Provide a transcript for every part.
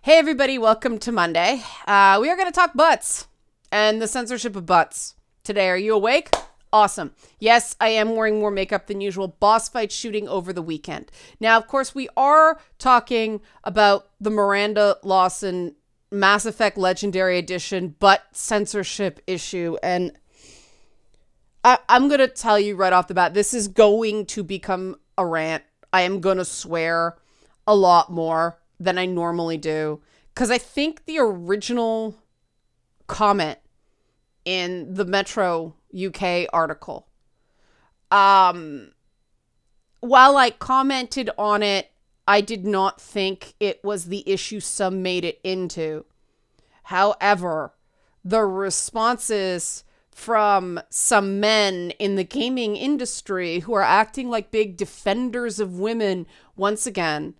Hey everybody, welcome to Monday. We are going to talk butts and the censorship of butts. Today, are you awake? Awesome. Yes, I am wearing more makeup than usual. Boss fight shooting over the weekend. Now, of course, we are talking about the Miranda Lawson Mass Effect Legendary Edition butt censorship issue. And I'm going to tell you right off the bat, this is going to become a rant. I am going to swear a lot more than I normally do, because I think the original comment in the Metro UK article, while I commented on it, I did not think it was the issue some made it into. However, the responses from some men in the gaming industry who are acting like big defenders of women once again,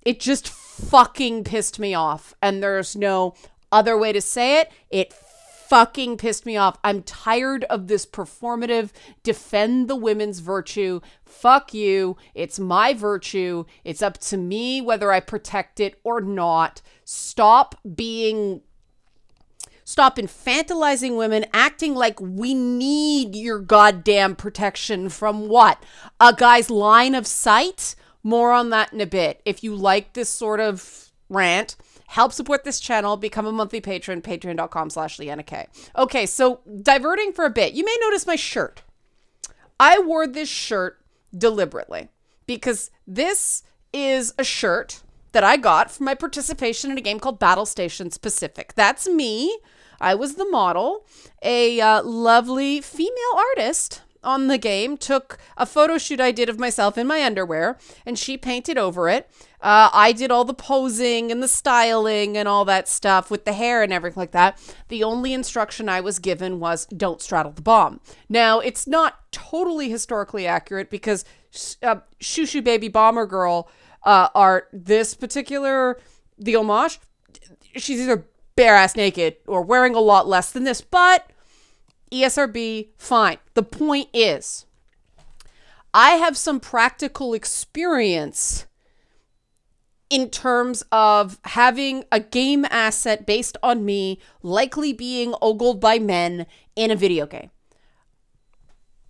it just fucking pissed me off. And there's no other way to say it. It fucking pissed me off. I'm tired of this performative defend the women's virtue. Fuck you. It's my virtue. It's up to me whether I protect it or not. Stop infantilizing women, acting like we need your goddamn protection from what? A guy's line of sight? More on that in a bit. If you like this sort of rant, help support this channel, become a monthly patron, patreon.com/LeannaK. Okay, so diverting for a bit, you may notice my shirt. I wore this shirt deliberately because this is a shirt that I got from my participation in a game called Battle Station Specific. That's me. I was the model. A lovely female artist on the game took a photo shoot I did of myself in my underwear, and she painted over it. I did all the posing and the styling and all that stuff with the hair and everything like that. The only instruction I was given was don't straddle the bomb. Now, it's not totally historically accurate because Shoo Shoo Baby Bomber Girl art, this particular, the homage, she's either bare-ass naked or wearing a lot less than this, but ESRB, fine. The point is, I have some practical experience in terms of having a game asset based on me likely being ogled by men in a video game.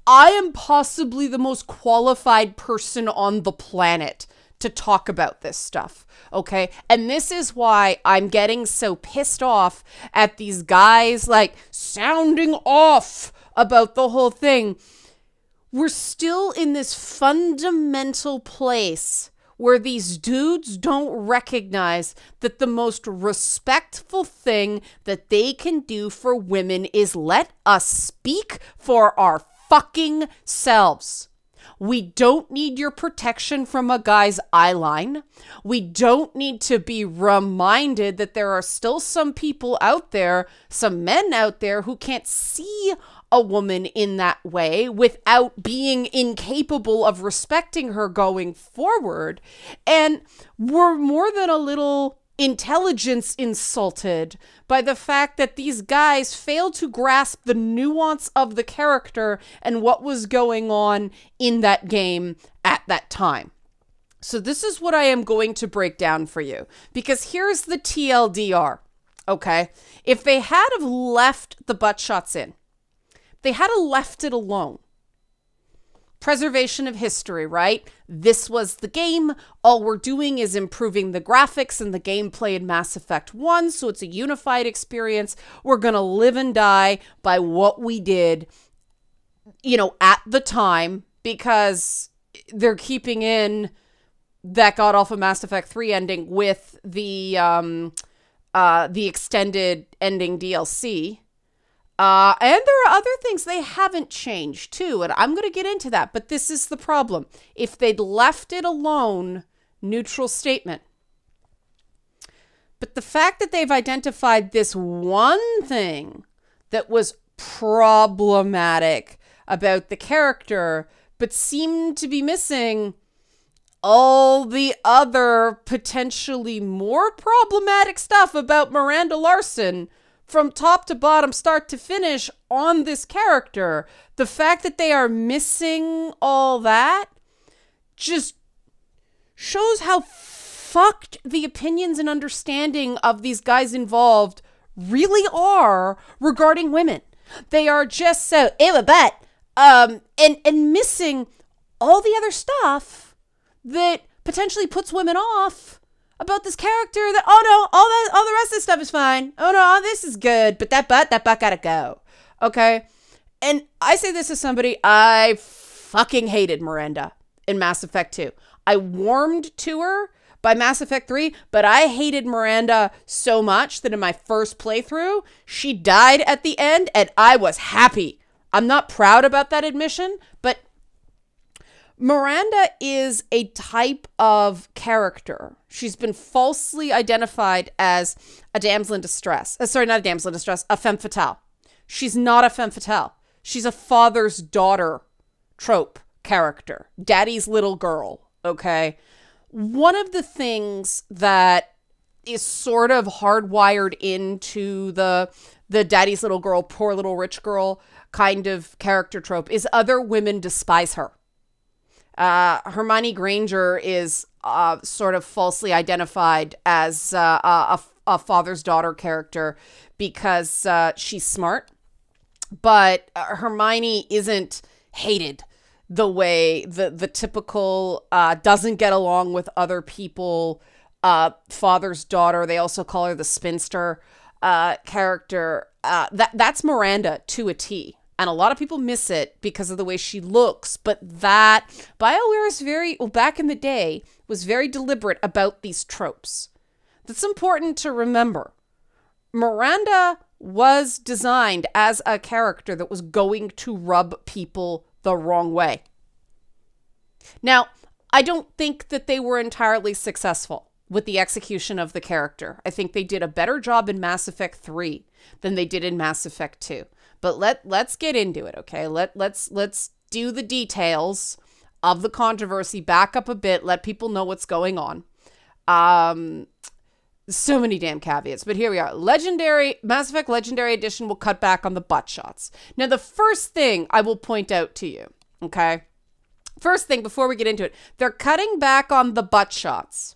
I am possibly the most qualified person on the planet to talk about this stuff, okay? And this is why I'm getting so pissed off at these guys, like, sounding off about the whole thing. We're still in this fundamental place where these dudes don't recognize that the most respectful thing that they can do for women is let us speak for our fucking selves. We don't need your protection from a guy's eyeline. We don't need to be reminded that there are still some people out there, some men out there who can't see a woman in that way without being incapable of respecting her going forward. And we're more than a little intelligence insulted by the fact that these guys failed to grasp the nuance of the character and what was going on in that game at that time. So this is what I am going to break down for you, because here's the TLDR, okay? If they had have left the butt shots in, they had have left it alone. Preservation of history, right? This was the game. All we're doing is improving the graphics and the gameplay in Mass Effect 1, so it's a unified experience. We're going to live and die by what we did, you know, at the time, because they're keeping in that god-awful Mass Effect 3 ending with the extended ending DLC. And there are other things they haven't changed too, and I'm going to get into that, but this is the problem. If they'd left it alone, neutral statement. But the fact that they've identified this one thing that was problematic about the character, but seemed to be missing all the other potentially more problematic stuff about Miranda Lawson, from top to bottom, start to finish on this character, the fact that they are missing all that just shows how fucked the opinions and understanding of these guys involved really are regarding women. They are just so and missing all the other stuff that potentially puts women off about this character. That all the rest of this stuff is fine. Oh no, this is good, but that butt gotta go. Okay, and I say this as somebody, I fucking hated Miranda in Mass Effect 2. I warmed to her by Mass Effect 3, but I hated Miranda so much that in my first playthrough, she died at the end and I was happy. I'm not proud about that admission, but Miranda is a type of character. She's been falsely identified as a damsel in distress. Not a damsel in distress, a femme fatale. She's not a femme fatale. She's a father's daughter trope character. Daddy's little girl, okay? One of the things that is sort of hardwired into the daddy's little girl, poor little rich girl kind of character trope is other women despise her. Hermione Granger is sort of falsely identified as a father's daughter character because she's smart, but Hermione isn't hated the way the typical doesn't get along with other people father's daughter. They also call her the spinster character. That's Miranda to a T. And a lot of people miss it because of the way she looks. But that BioWare is back in the day, was very deliberate about these tropes. That's important to remember. Miranda was designed as a character that was going to rub people the wrong way. Now, I don't think that they were entirely successful with the execution of the character. I think they did a better job in Mass Effect 3 than they did in Mass Effect 2. But let's get into it, okay? Let's do the details of the controversy, back up a bit, let people know what's going on. So many damn caveats, but here we are. Mass Effect Legendary Edition will cut back on the butt shots. Now, the first thing I will point out to you, okay? First thing, before we get into it, they're cutting back on the butt shots,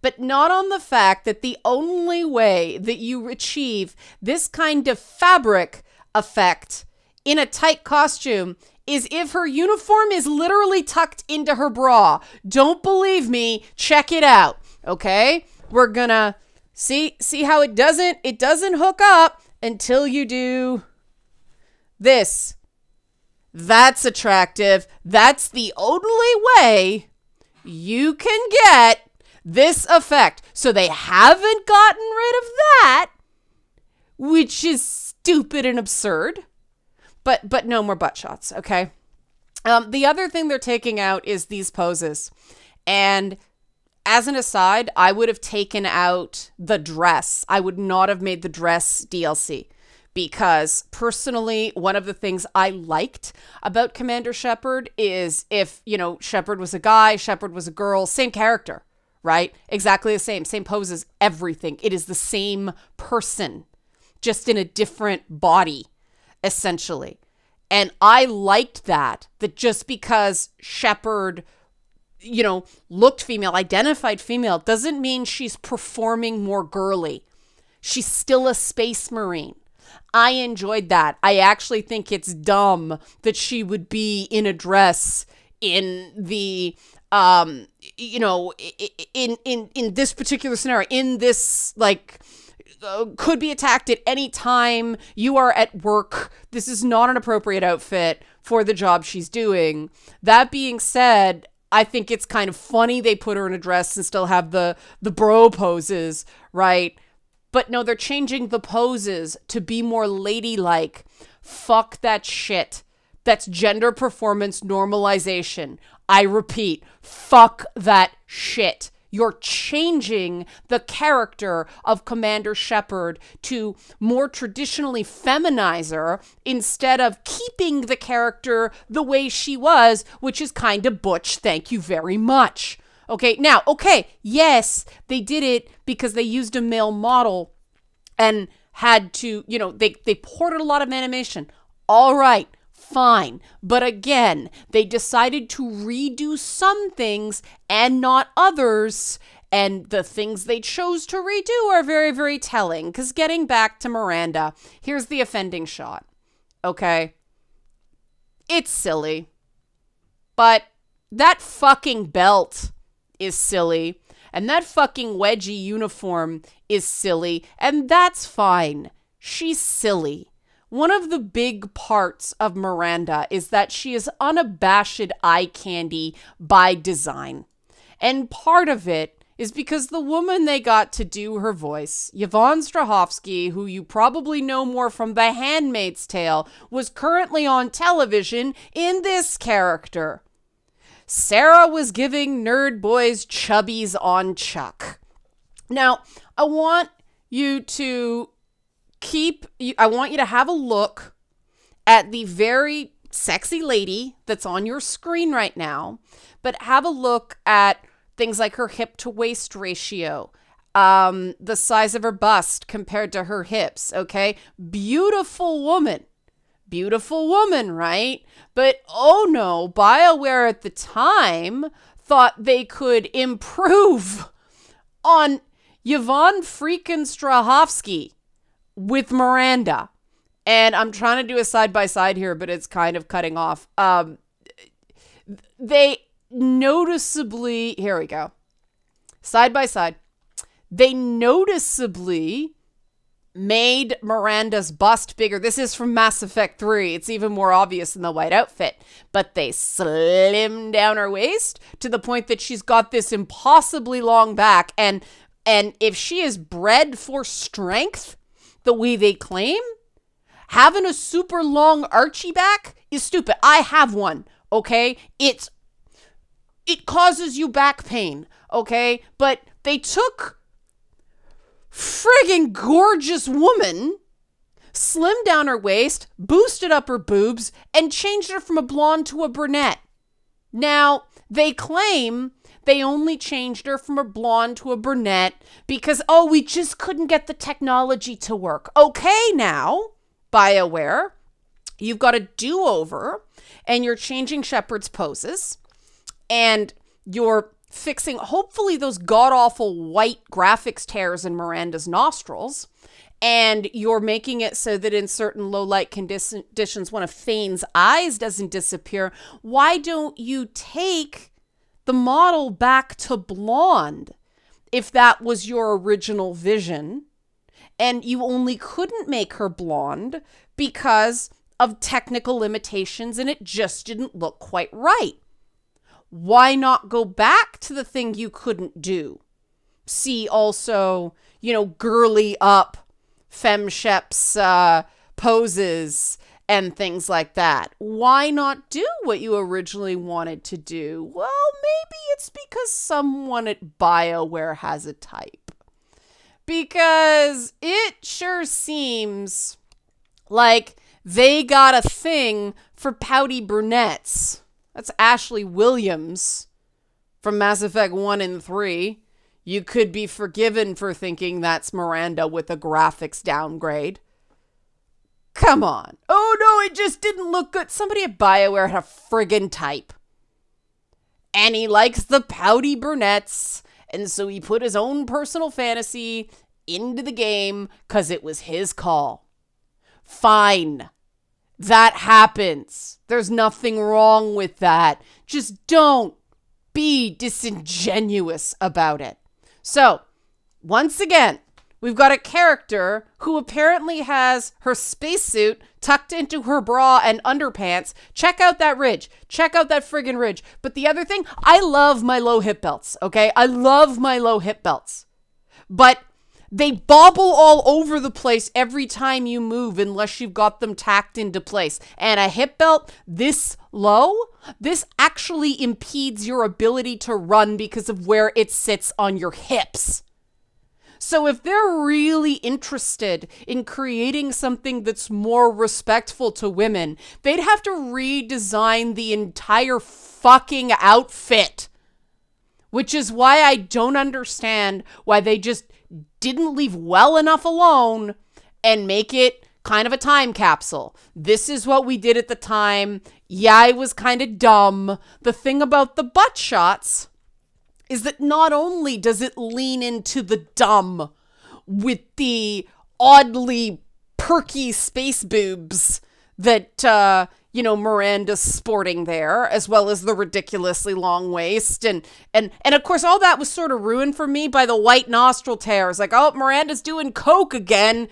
but not on the fact that the only way that you achieve this kind of fabric effect in a tight costume is if her uniform is literally tucked into her bra. Don't believe me? Check it out, okay? We're gonna see how it doesn't hook up until you do this. That's attractive. That's the only way you can get this effect. So they haven't gotten rid of that, which is stupid and absurd, but no more butt shots, okay? The other thing they're taking out is these poses. And as an aside, I would have taken out the dress. I would not have made the dress DLC because personally, one of the things I liked about Commander Shepard is if, Shepard was a guy, Shepard was a girl, same character, right? Exactly the same poses, everything. It is the same person, just in a different body, essentially. And I liked that just because Shepard, looked female, identified female, doesn't mean she's performing more girly. She's still a space marine. I enjoyed that. I actually think it's dumb that she would be in a dress in the in this particular scenario, in this could be attacked at any time. You are at work. This is not an appropriate outfit for the job she's doing. That being said, I think it's kind of funny they put her in a dress and still have the bro poses, right? But no, they're changing the poses to be more ladylike. Fuck that shit. That's gender performance normalization. I repeat, fuck that shit. You're changing the character of Commander Shepard to more traditionally feminize her instead of keeping the character the way she was, which is kind of butch. Thank you very much. Okay, now, yes, they did it because they used a male model and had to, they ported a lot of animation. All right. Fine. But again, they decided to redo some things and not others. And the things they chose to redo are very, very telling. Because getting back to Miranda, here's the offending shot. Okay? It's silly. But that fucking belt is silly. And that fucking wedgie uniform is silly. And that's fine. She's silly. One of the big parts of Miranda is that she is unabashed eye candy by design. And part of it is because the woman they got to do her voice, Yvonne Strahovski, who you probably know more from The Handmaid's Tale, was currently on television in this character. Sarah was giving nerd boys chubbies on Chuck. Now, I want you to have a look at the very sexy lady that's on your screen right now, but have a look at things like her hip to waist ratio, the size of her bust compared to her hips, okay? Beautiful woman, right? But oh no, BioWare at the time thought they could improve on Yvonne freaking Strahovski with Miranda. And I'm trying to do a side-by-side here, but it's kind of cutting off. They noticeably, here we go. Side-by-side. They noticeably made Miranda's bust bigger. This is from Mass Effect 3. It's even more obvious in the white outfit. But they slimmed down her waist to the point that she's got this impossibly long back. And if she is bred for strength, the way they claim, having a super long archy back is stupid. I have one, okay? It causes you back pain, okay? But they took friggin' gorgeous woman, slimmed down her waist, boosted up her boobs, and changed her from a blonde to a brunette. Now, they claim they only changed her from a blonde to a brunette because, we just couldn't get the technology to work. Okay, now, BioWare, you've got a do-over, and you're changing Shepard's poses, and you're fixing, hopefully, those god-awful white graphics tears in Miranda's nostrils, and you're making it so that in certain low-light conditions, one of Fane's eyes doesn't disappear. Why don't you take the model back to blonde if that was your original vision, and you only couldn't make her blonde because of technical limitations and it just didn't look quite right? Why not go back to the thing you couldn't do? See also, girly up femsheps poses and things like that. Why not do what you originally wanted to do? Well, maybe it's because someone at BioWare has a type. Because it sure seems like they got a thing for pouty brunettes. That's Ashley Williams from Mass Effect 1 and 3. You could be forgiven for thinking that's Miranda with a graphics downgrade. Come on. Oh no, it just didn't look good. Somebody at BioWare had a friggin' type. And he likes the pouty brunettes. And so he put his own personal fantasy into the game because it was his call. Fine. That happens. There's nothing wrong with that. Just don't be disingenuous about it. So, once again, we've got a character who apparently has her spacesuit tucked into her bra and underpants. Check out that ridge. Check out that friggin' ridge. But the other thing, I love my low hip belts, okay? I love my low hip belts. But they bobble all over the place every time you move unless you've got them tacked into place. And a hip belt this low, this actually impedes your ability to run because of where it sits on your hips. So if they're really interested in creating something that's more respectful to women, they'd have to redesign the entire fucking outfit. Which is why I don't understand why they just didn't leave well enough alone and make it kind of a time capsule. This is what we did at the time. Yeah, it was kind of dumb. The thing about the butt shots is that not only does it lean into the dumb with the oddly perky space boobs that, Miranda's sporting there, as well as the ridiculously long waist. And of course, all that was sort of ruined for me by the white nostril tears. Like, oh, Miranda's doing coke again.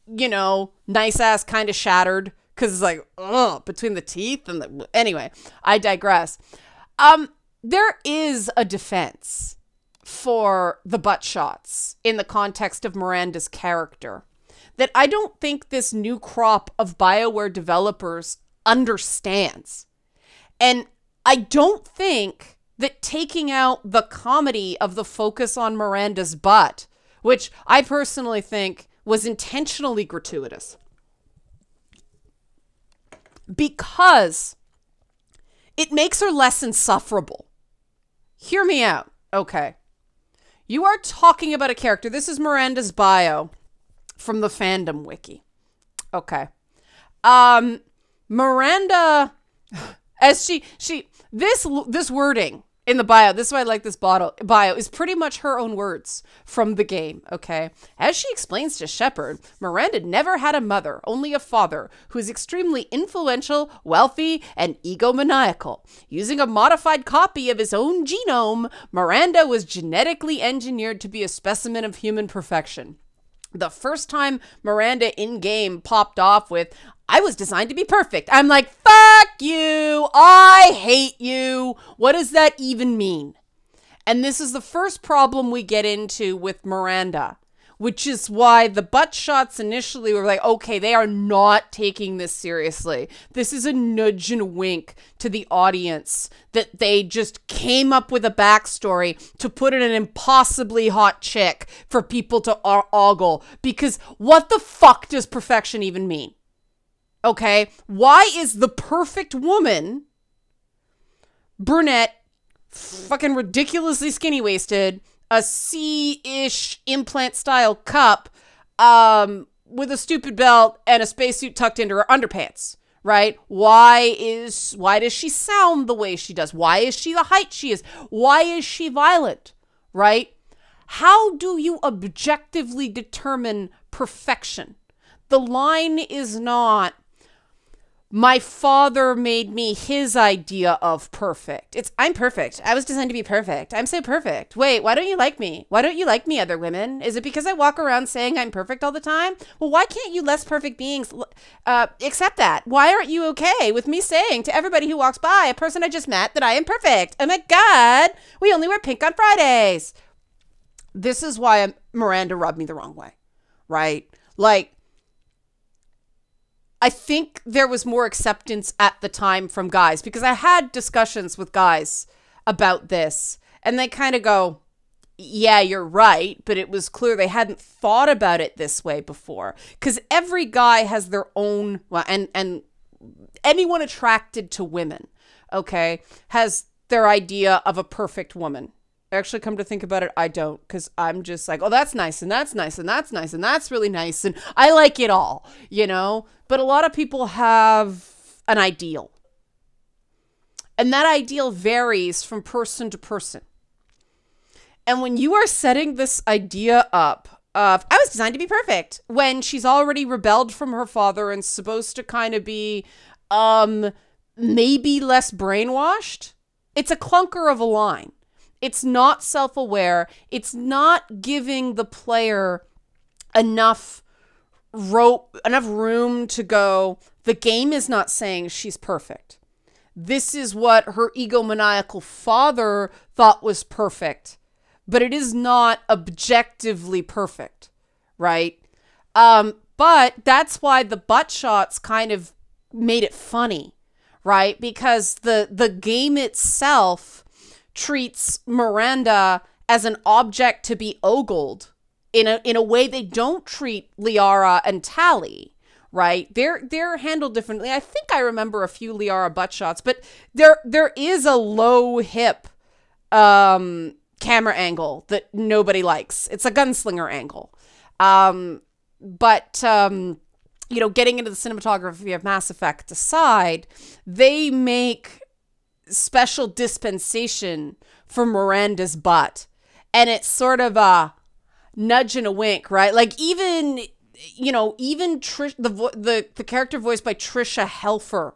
Nice ass kind of shattered. Because it's like, between the teeth and the... Anyway, I digress. There is a defense for the butt shots in the context of Miranda's character that I don't think this new crop of BioWare developers understands. And I don't think that taking out the comedy of the focus on Miranda's butt, which I personally think was intentionally gratuitous, because it makes her less insufferable. Hear me out. Okay. You are talking about a character. This is Miranda's bio from the fandom wiki. Okay. Miranda, as this wording in the bio, this is why I like this bio, is pretty much her own words from the game, okay? As she explains to Shepard, Miranda never had a mother, only a father, who is extremely influential, wealthy, and egomaniacal. Using a modified copy of his own genome, Miranda was genetically engineered to be a specimen of human perfection. The first time Miranda in-game popped off with, I was designed to be perfect, I'm like, fuck you, I hate you. What does that even mean? And this is the first problem we get into with Miranda, which is why the butt shots initially were like, okay, they are not taking this seriously. This is a nudge and a wink to the audience that they just came up with a backstory to put in an impossibly hot chick for people to ogle. Because what the fuck does perfection even mean? Okay, why is the perfect woman, brunette, fucking ridiculously skinny-waisted, a C-ish implant-style cup, with a stupid belt and a spacesuit tucked into her underpants, right? Why does she sound the way she does? Why is she the height she is? Why is she violent, right? How do you objectively determine perfection? The line is not, my father made me his idea of perfect. It's, I'm perfect. I was designed to be perfect. I'm so perfect. Wait, why don't you like me? Why don't you like me, other women? Is it because I walk around saying I'm perfect all the time? Well, why can't you less perfect beings accept that? Why aren't you okay with me saying to everybody who walks by, a person I just met, that I am perfect? Oh my God, we only wear pink on Fridays. This is why Miranda rubbed me the wrong way, right? Like, I think there was more acceptance at the time from guys, because I had discussions with guys about this and they kind of go, yeah, you're right. But it was clear they hadn't thought about it this way before, because every guy has their own, well, and anyone attracted to women, okay, has their idea of a perfect woman. Actually, come to think about it, I don't, because I'm just like, oh, that's nice, and that's nice, and that's nice, and that's really nice, and I like it all, you know? But a lot of people have an ideal. And that ideal varies from person to person. And when you are setting this idea up of, I was designed to be perfect, when she's already rebelled from her father and supposed to kind of be maybe less brainwashed, it's a clunker of a line. It's not self-aware. It's not giving the player enough room to go, the game is not saying she's perfect. This is what her egomaniacal father thought was perfect, but it is not objectively perfect, right? But that's why the butt shots kind of made it funny, right? Because the game itself treats Miranda as an object to be ogled in a way they don't treat Liara and Tali, right? They're handled differently. I think I remember a few Liara butt shots, but there is a low hip camera angle that nobody likes. It's a gunslinger angle. But getting into the cinematography of Mass Effect aside, they make special dispensation for Miranda's butt. And it's sort of a nudge and a wink, right? Like even Trish, the character voiced by Trisha Helfer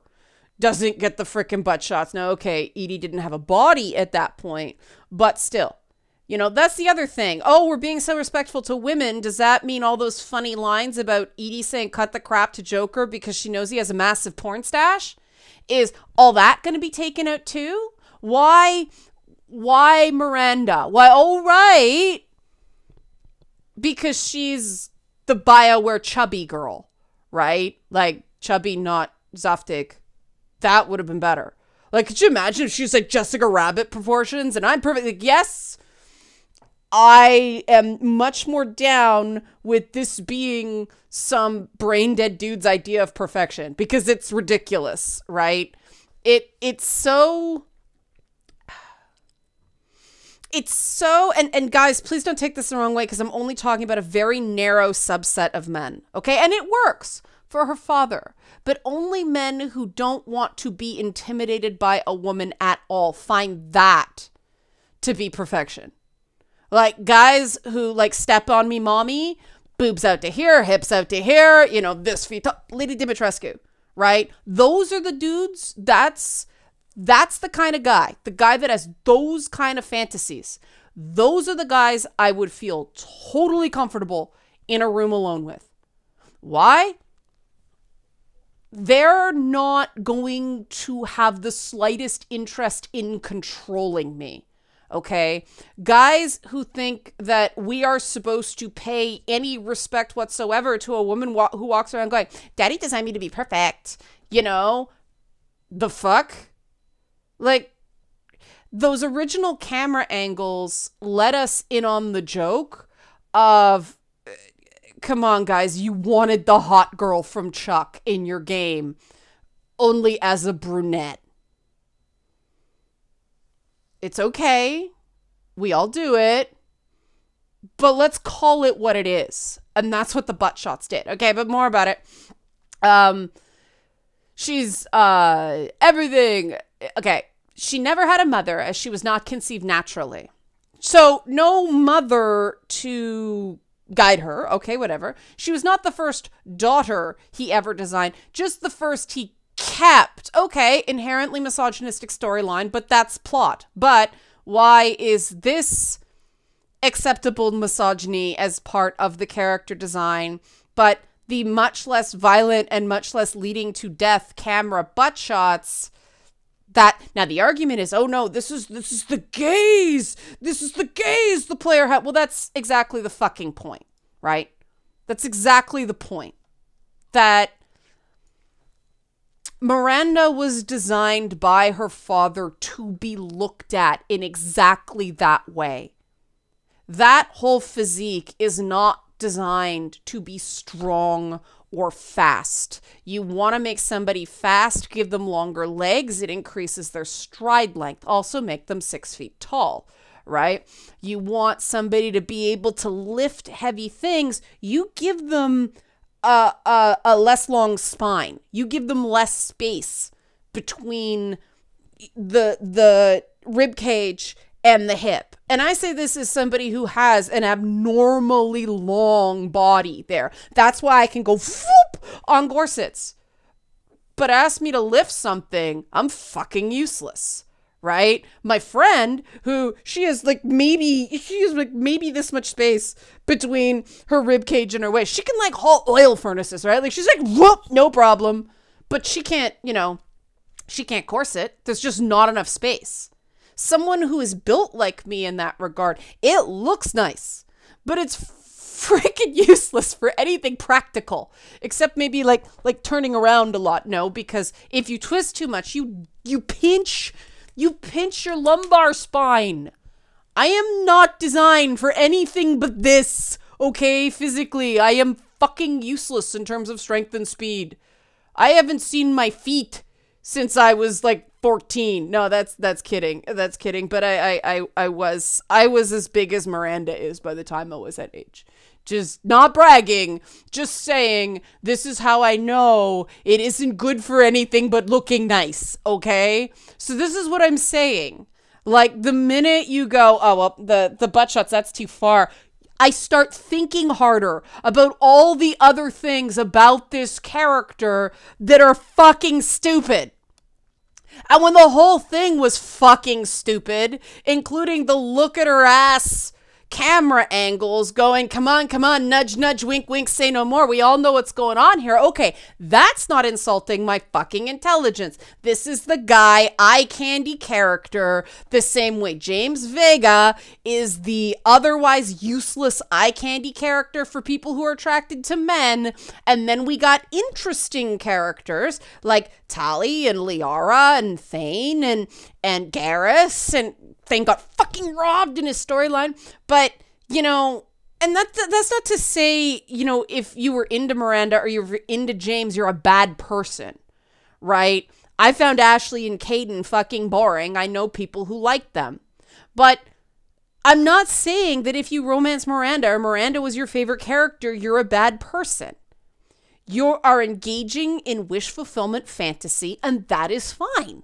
doesn't get the freaking butt shots. Now, okay, Edie didn't have a body at that point, but still, that's the other thing. Oh, we're being so respectful to women. Does that mean all those funny lines about Edie saying cut the crap to Joker because she knows he has a massive porn stash? Is all that going to be taken out too? Why Miranda? Why, all right, because she's the BioWare chubby girl, right? Like chubby, not Zaftig. That would have been better. Like, could you imagine if she was like Jessica Rabbit proportions? And I'm perfect. Like, yes, I am much more down with this being some brain dead dude's idea of perfection because it's ridiculous, right? It's so, and guys, please don't take this the wrong way because I'm only talking about a very narrow subset of men, okay? And it works for her father, but only men who don't want to be intimidated by a woman at all find that to be perfection. Like guys who like step on me, mommy, boobs out to here, hips out to here, this feet up, Lady Dimitrescu, right? Those are the dudes. That's the kind of guy, the guy that has those kind of fantasies. Those are the guys I would feel totally comfortable in a room alone with. Why? They're not going to have the slightest interest in controlling me. Okay? Guys who think that we are supposed to pay any respect whatsoever to a woman who walks around going, Daddy designed me to be perfect. The fuck? Like, those original camera angles let us in on the joke of, come on, guys, you wanted the hot girl from Chuck in your game, only as a brunette. It's okay. We all do it. But let's call it what it is. And that's what the butt shots did. Okay, but more about it. She's everything. Okay, she never had a mother as she was not conceived naturally. So no mother to guide her. Okay, whatever. She was not the first daughter he ever designed, just the first he kept. Okay, inherently misogynistic storyline, but that's plot. But why is this acceptable misogyny as part of the character design, but the much less violent and much less leading to death camera butt shots? That now the argument is, oh no, this is the gaze. This is the gaze the player had. Well, that's exactly the fucking point, right? That's exactly the point. That Miranda was designed by her father to be looked at in exactly that way. That whole physique is not designed to be strong or fast. You want to make somebody fast, give them longer legs. It increases their stride length. Also make them 6 feet tall, right? You want somebody to be able to lift heavy things. You give them a less long spine. You give them less space between the rib cage and the hip. And I say this as somebody who has an abnormally long body there. That's why I can go whoop on corsets. But ask me to lift something, I'm fucking useless, right? My friend, who she has maybe this much space between her rib cage and her waist. She can haul oil furnaces, right? Like she's whoop, no problem. But she can't, she can't corset. There's just not enough space. Someone who is built like me in that regard, it looks nice, but it's freaking useless for anything practical, except maybe like turning around a lot. No, because if you twist too much, you pinch your lumbar spine. I am not designed for anything but this, okay? Physically, I am fucking useless in terms of strength and speed. I haven't seen my feet since I was 14. No, that's kidding. That's kidding. But I was as big as Miranda is by the time I was that age. Just not bragging, just saying this is how I know it isn't good for anything but looking nice, okay? So this is what I'm saying. Like, the minute you go, oh, well, the butt shots, that's too far, I start thinking harder about all the other things about this character that are fucking stupid. And when the whole thing was fucking stupid, including the look at her ass camera angles going, come on, nudge, nudge, wink, wink, say no more. We all know what's going on here. Okay, that's not insulting my fucking intelligence. This is the guy, eye candy character, the same way James Vega is the otherwise useless eye candy character for people who are attracted to men. And then we got interesting characters like Tali and Liara and Thane and Garrus, and Thane got fucking robbed in his storyline. But, you know, and that's not to say, you know, if you were into Miranda or you're into James, you're a bad person, right? I found Ashley and Caden fucking boring. I know people who like them. But I'm not saying that if you romance Miranda or Miranda was your favorite character, you're a bad person. You are engaging in wish fulfillment fantasy, and that is fine,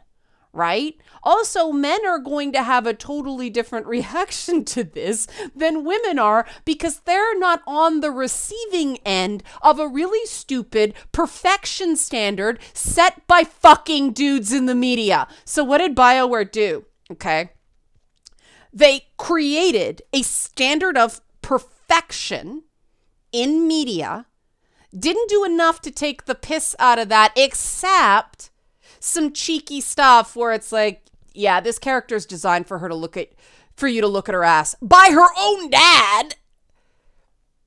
right? Also, men are going to have a totally different reaction to this than women are, because they're not on the receiving end of a really stupid perfection standard set by fucking dudes in the media. So what did BioWare do? Okay. They created a standard of perfection in media, didn't do enough to take the piss out of that, except some cheeky stuff where it's like, yeah, this character is designed for you to look at her ass by her own dad.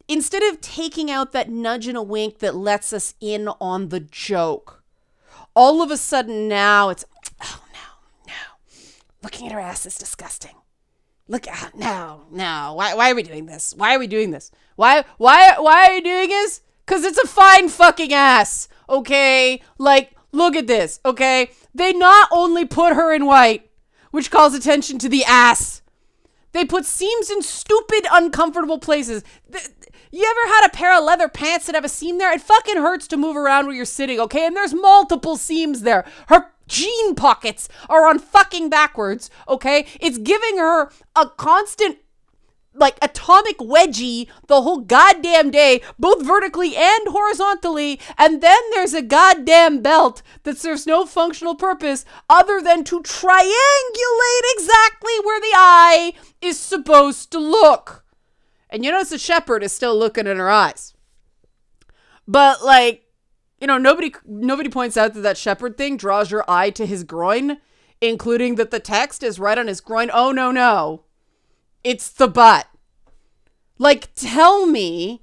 Instead of taking out that nudge and a wink that lets us in on the joke, all of a sudden now it's, oh no, looking at her ass is disgusting. Look at no. Why are we doing this? Why are we doing this? Why are you doing this? Because it's a fine fucking ass. Okay, like, look at this, okay? They not only put her in white, which calls attention to the ass, they put seams in stupid, uncomfortable places. You ever had a pair of leather pants that have a seam there? It fucking hurts to move around where you're sitting, okay? And there's multiple seams there. Her jean pockets are on fucking backwards, okay? It's giving her a constant, like, atomic wedgie the whole goddamn day, both vertically and horizontally, and then there's a goddamn belt that serves no functional purpose other than to triangulate exactly where the eye is supposed to look. And you notice the shepherd is still looking in her eyes. But, like, you know, nobody points out that shepherd thing draws your eye to his groin, including that the text is right on his groin. Oh, no. It's the butt. Like, tell me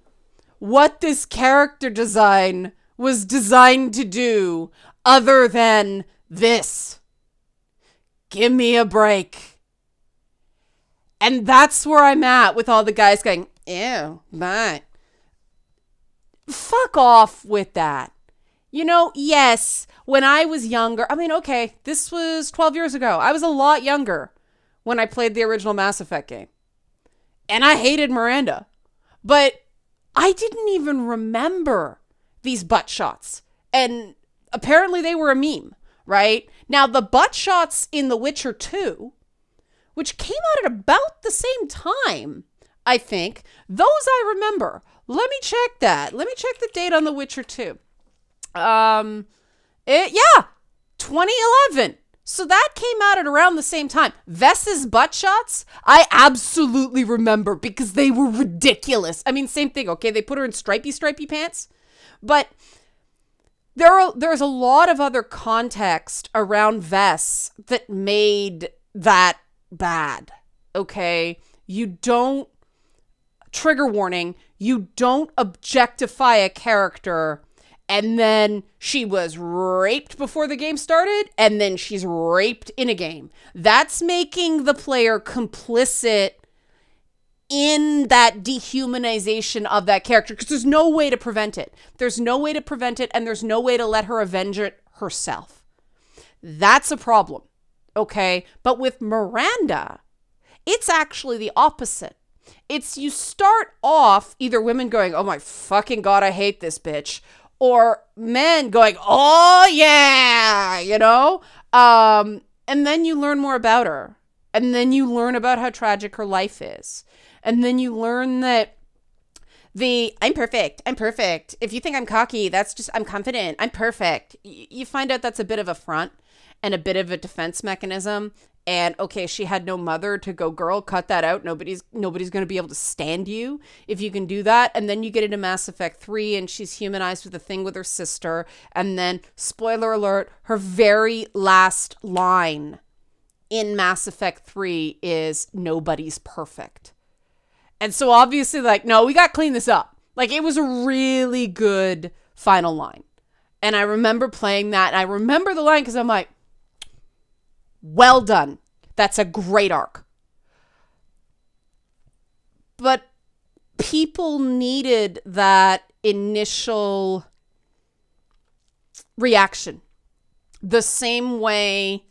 what this character design was designed to do other than this. Give me a break. And that's where I'm at with all the guys going, ew, but fuck off with that. You know, yes, when I was younger, I mean, okay, this was 12 years ago. I was a lot younger when I played the original Mass Effect game. And I hated Miranda. But I didn't even remember these butt shots. And apparently they were a meme, right? Now, the butt shots in The Witcher 2, which came out at about the same time, I think, those I remember. Let me check that. Let me check the date on The Witcher 2. 2011. So that came out at around the same time. Vess's butt shots, I absolutely remember because they were ridiculous. I mean, same thing, okay? They put her in stripy pants. But there's a lot of other context around Vess that made that bad, okay? You don't, trigger warning, you don't objectify a character and then she was raped before the game started, and then she's raped in a game. That's making the player complicit in that dehumanization of that character, because there's no way to prevent it. There's no way to prevent it, and there's no way to let her avenge it herself. That's a problem, okay? But with Miranda, it's actually the opposite. It's you start off either women going, oh my fucking God, I hate this bitch, or men going, oh yeah, you know? And then you learn more about her. And then you learn about how tragic her life is. And then you learn that I'm perfect. If you think I'm cocky, that's just, I'm confident. I'm perfect. You find out that's a bit of a front and a bit of a defense mechanism. And okay, she had no mother to go, girl, cut that out. Nobody's going to be able to stand you if you can do that. And then you get into Mass Effect 3 and she's humanized with a thing with her sister. And then, spoiler alert, her very last line in Mass Effect 3 is nobody's perfect. And so obviously, like, no, we got to clean this up. Like, it was a really good final line. And I remember playing that. And I remember the line because I'm like, well done. That's a great arc. But people needed that initial reaction. The same way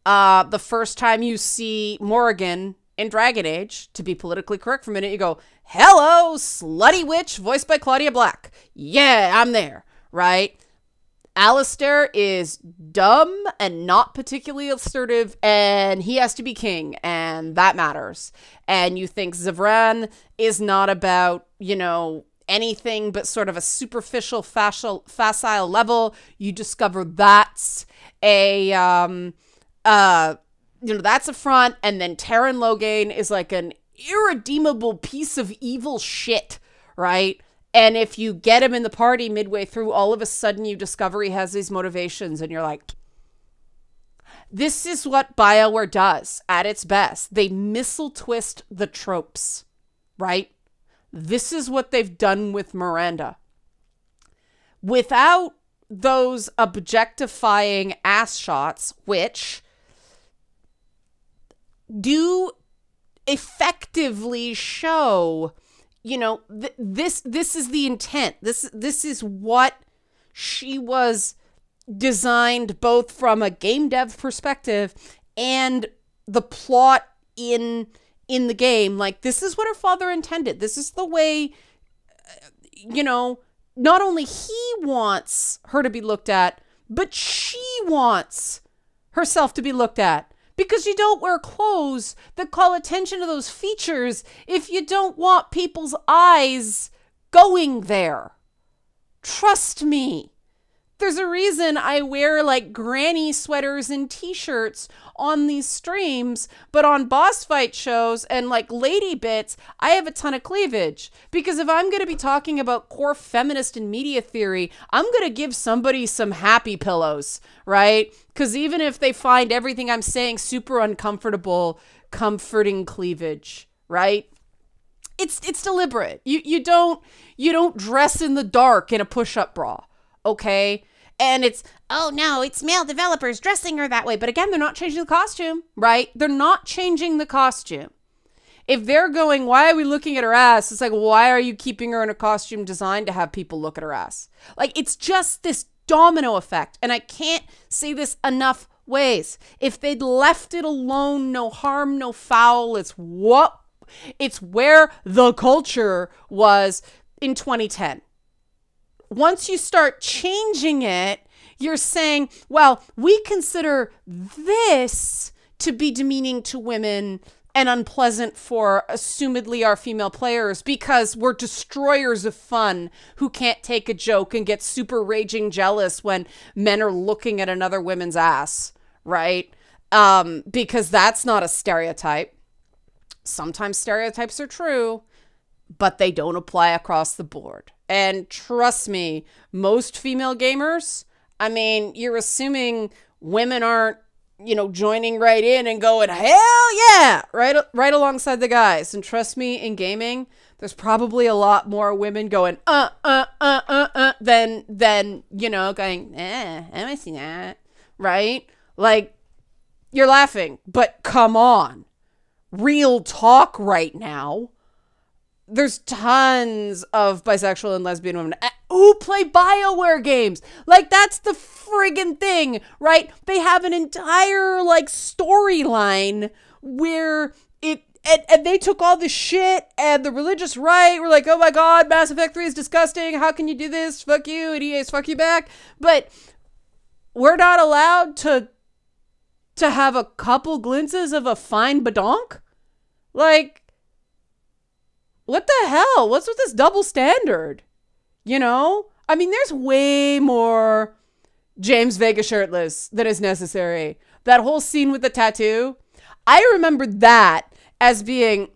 the first time you see Morrigan in Dragon Age, to be politically correct for a minute, you go, hello, slutty witch, voiced by Claudia Black. Yeah, I'm there, right? Alistair is dumb and not particularly assertive, and he has to be king, and that matters. And you think Zevran is not about, anything but sort of a superficial, facile level. You discover that's that's a front, and then Taron Logain is like an irredeemable piece of evil shit, right? And if you get him in the party midway through, all of a sudden you discover he has these motivations and you're like, this is what BioWare does at its best. They missile twist the tropes, right? This is what they've done with Miranda. Without those objectifying ass shots, which do effectively show, this is the intent. This is what she was designed both from a game dev perspective and the plot in the game. Like, this is what her father intended. This is the way, not only he wants her to be looked at, but she wants herself to be looked at. Because you don't wear clothes that call attention to those features if you don't want people's eyes going there. Trust me. There's a reason I wear like granny sweaters and t-shirts on these streams, but on boss fight shows and like lady bits, I have a ton of cleavage. Because if I'm going to be talking about core feminist and media theory, I'm going to give somebody some happy pillows, right? Because even if they find everything I'm saying super uncomfortable, comforting cleavage, right? It's deliberate. You don't dress in the dark in a push-up bra, okay? And it's, oh no, it's male developers dressing her that way. But again, they're not changing the costume, right? They're not changing the costume. If they're going, why are we looking at her ass? It's like, why are you keeping her in a costume designed to have people look at her ass? Like, it's just this domino effect. And I can't say this enough ways. If they'd left it alone, no harm, no foul, it's where the culture was in 2010. Once you start changing it, you're saying, well, we consider this to be demeaning to women and unpleasant for assumedly our female players because we're destroyers of fun who can't take a joke and get super raging jealous when men are looking at another woman's ass, right? Because that's not a stereotype. Sometimes stereotypes are true, but they don't apply across the board. And trust me, most female gamers, I mean, you're assuming women aren't, joining right in and going, hell yeah, right alongside the guys. And trust me, in gaming, there's probably a lot more women going, than, going, I don't see that, right? Like, you're laughing, but come on. Real talk right now. There's tons of bisexual and lesbian women who play BioWare games. Like, that's the friggin' thing, right? They have an entire, storyline where and they took all the shit and the religious right were like, oh my God, Mass Effect 3 is disgusting. How can you do this? Fuck you. And EA's fuck you back. But we're not allowed to to have a couple glimpses of a fine badonk? Like, what the hell? What's with this double standard? You know? I mean, there's way more James Vega shirtless than is necessary. That whole scene with the tattoo, I remember that as being,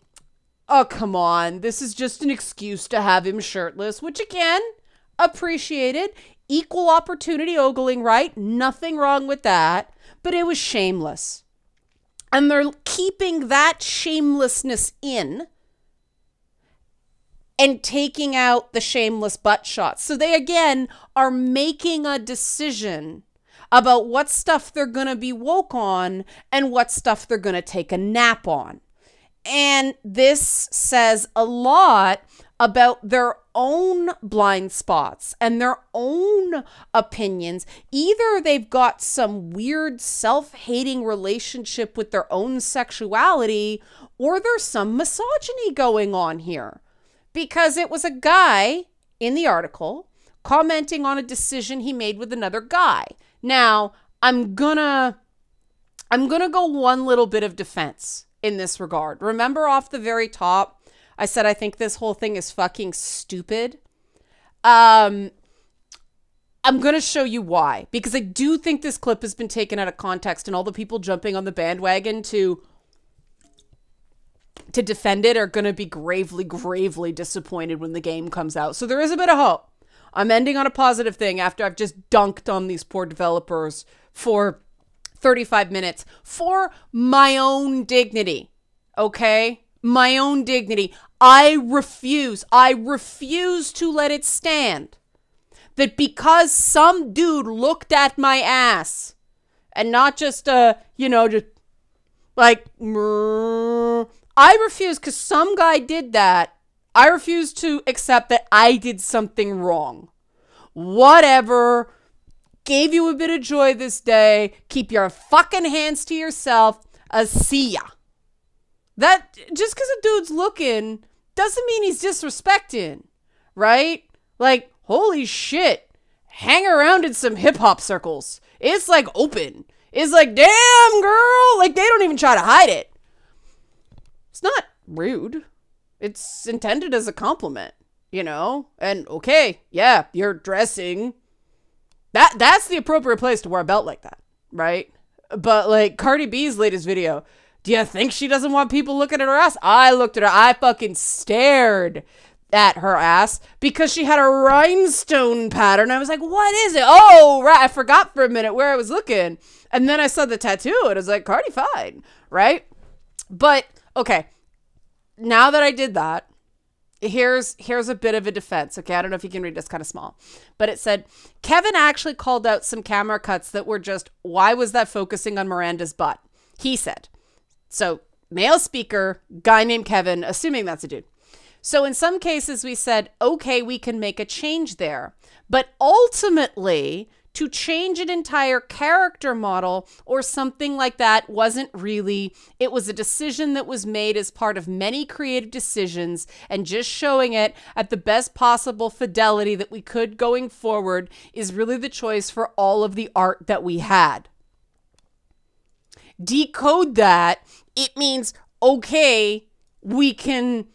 oh, come on. This is just an excuse to have him shirtless, which again, appreciated. Equal opportunity ogling, right? Nothing wrong with that. But it was shameless. And they're keeping that shamelessness in and taking out the shameless butt shots. So they, again, are making a decision about what stuff they're going to be woke on and what stuff they're going to take a nap on. And this says a lot about their own blind spots and their own opinions. Either they've got some weird self-hating relationship with their own sexuality, or there's some misogyny going on here. Because it was a guy in the article commenting on a decision he made with another guy. Now, I'm gonna go one little bit of defense in this regard. Remember off the very top, I said I think this whole thing is fucking stupid. I'm going to show you why. Because I do think this clip has been taken out of context, and all the people jumping on the bandwagon to defend it are going to be gravely, gravely disappointed when the game comes out. So there is a bit of hope. I'm ending on a positive thing after I've just dunked on these poor developers for 35 minutes for my own dignity. Okay? My own dignity. I refuse to let it stand that because some dude looked at my ass and not just, just like, I refuse, because some guy did that. I refuse to accept that I did something wrong. Whatever. Gave you a bit of joy this day. Keep your fucking hands to yourself. See ya. That, just because a dude's looking doesn't mean he's disrespecting, right? Like, holy shit. Hang around in some hip hop circles. It's like open. It's like, damn, girl. Like, they don't even try to hide it. It's not rude. It's intended as a compliment, you know? And okay, yeah, you're dressing. That's the appropriate place to wear a belt like that, right? But like Cardi B's latest video, do you think she doesn't want people looking at her ass? I looked at her. I fucking stared at her ass because she had a rhinestone pattern. I was like, what is it? Oh, right. I forgot for a minute where I was looking. And then I saw the tattoo and I was like, Cardi fine, right? But okay, now that I did that, here's a bit of a defense. Okay, I don't know if you can read this, kind of small. But it said, Kevin actually called out some camera cuts that were just, why was that focusing on Miranda's butt? He said. So, male speaker, guy named Kevin, assuming that's a dude. So in some cases we said, okay, we can make a change there. But ultimately, to change an entire character model or something like that wasn't really, it was a decision that was made as part of many creative decisions, and just showing it at the best possible fidelity that we could going forward is really the choice for all of the art that we had. Decode that, it means, okay, we can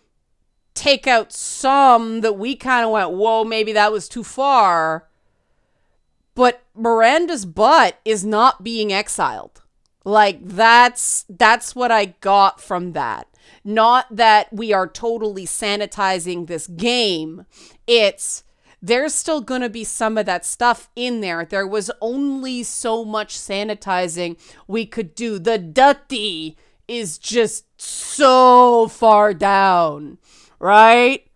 take out some that we kind of went, whoa, maybe that was too far. But Miranda's butt is not being exiled. Like, that's what I got from that. Not that we are totally sanitizing this game. It's, there's still going to be some of that stuff in there. There was only so much sanitizing we could do. The dirty is just so far down, right?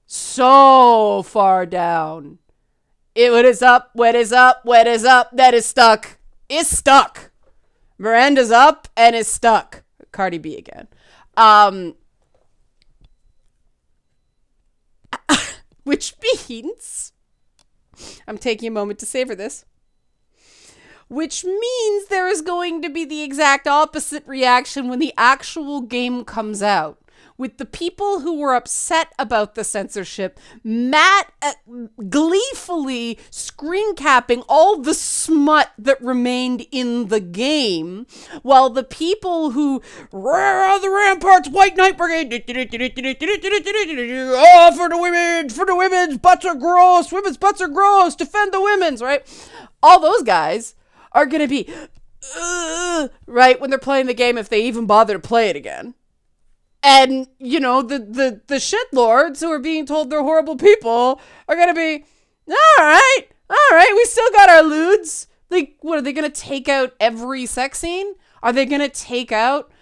So far down. What is up, what is up, what is up, that is stuck. Is stuck. Miranda's up and is stuck. Cardi B again. Which means, I'm taking a moment to savor this, which means there is going to be the exact opposite reaction when the actual game comes out, with the people who were upset about the censorship, Matt gleefully screen capping all the smut that remained in the game, while the people who "Where are the ramparts, White Knight Brigade? Oh, for the women's butts are gross, women's butts are gross, defend the women's," right? All those guys are going to be, right, when they're playing the game, if they even bother to play it again. And, you know, the shitlords who are being told they're horrible people are going to be, all right, we still got our lewds. Like, what, are they going to take out every sex scene? Are they going to take out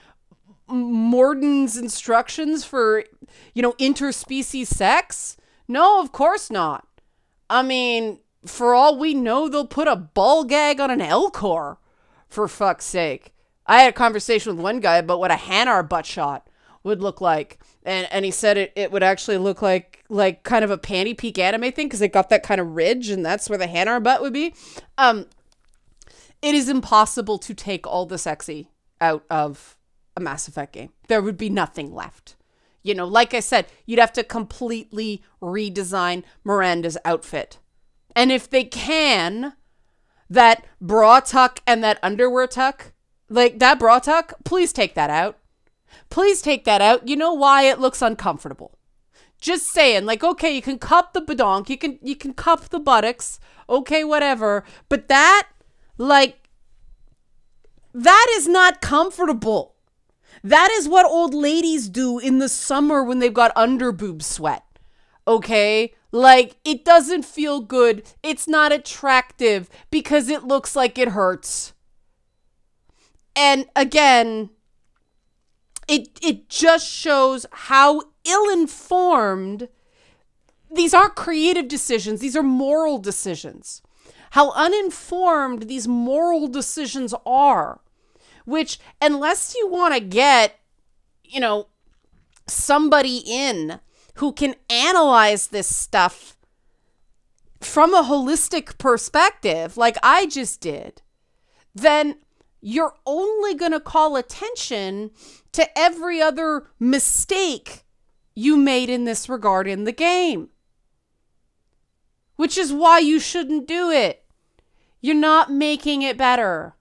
Morden's instructions for, you know, interspecies sex? No, of course not. I mean, for all we know, they'll put a ball gag on an Elcor, for fuck's sake. I had a conversation with one guy about what a Hanar butt shot would look like. And he said it would actually look like kind of a panty peek anime thing, because it got that kind of ridge, and that's where the Hanar butt would be. It is impossible to take all the sexy out of a Mass Effect game. There would be nothing left. You know, like I said, you'd have to completely redesign Miranda's outfit. And if they can, that bra tuck and that underwear tuck, like that bra tuck, please take that out. Please take that out. You know why? It looks uncomfortable. Just saying, like, okay, you can cup the badonk, you can cup the buttocks, okay, whatever. But that, like, that is not comfortable. That is what old ladies do in the summer when they've got underboob sweat. Okay? Like, it doesn't feel good. It's not attractive because it looks like it hurts. And again, it just shows how ill-informed, these aren't creative decisions, these are moral decisions. How uninformed these moral decisions are. Which, unless you want to get, you know, somebody in who can analyze this stuff from a holistic perspective, like I just did, then you're only going to call attention to every other mistake you made in this regard in the game. Which is why you shouldn't do it. You're not making it better.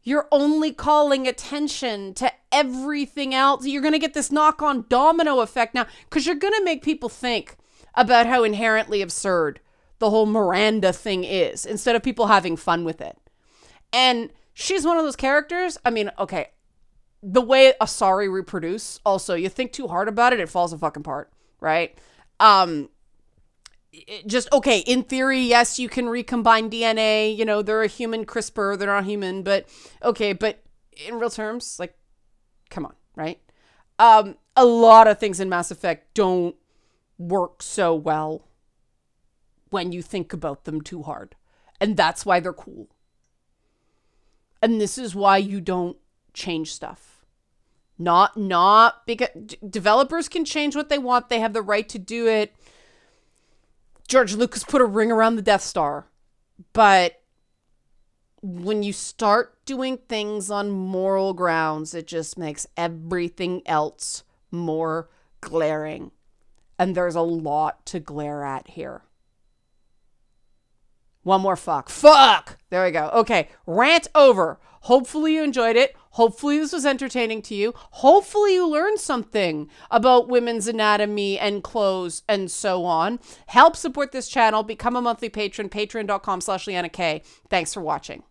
You're only calling attention to everything else. You're going to get this knock-on domino effect now, because you're going to make people think about how inherently absurd the whole Miranda thing is, instead of people having fun with it. And she's one of those characters. I mean, okay, the way Asari reproduce, also, you think too hard about it, it falls a fucking apart, right? Just, okay, in theory, yes, you can recombine DNA. You know, they're a human CRISPR. They're not human, but okay. But in real terms, like, come on, right? A lot of things in Mass Effect don't work so well when you think about them too hard. And that's why they're cool. And this is why you don't change stuff. Not because developers can change what they want. They have the right to do it. George Lucas put a ring around the Death Star. But when you start doing things on moral grounds, it just makes everything else more glaring. And there's a lot to glare at here. One more fuck. Fuck! There we go. Okay, rant over. Hopefully you enjoyed it. Hopefully this was entertaining to you. Hopefully you learned something about women's anatomy and clothes and so on. Help support this channel. Become a monthly patron. Patreon.com/LeannaK. Thanks for watching.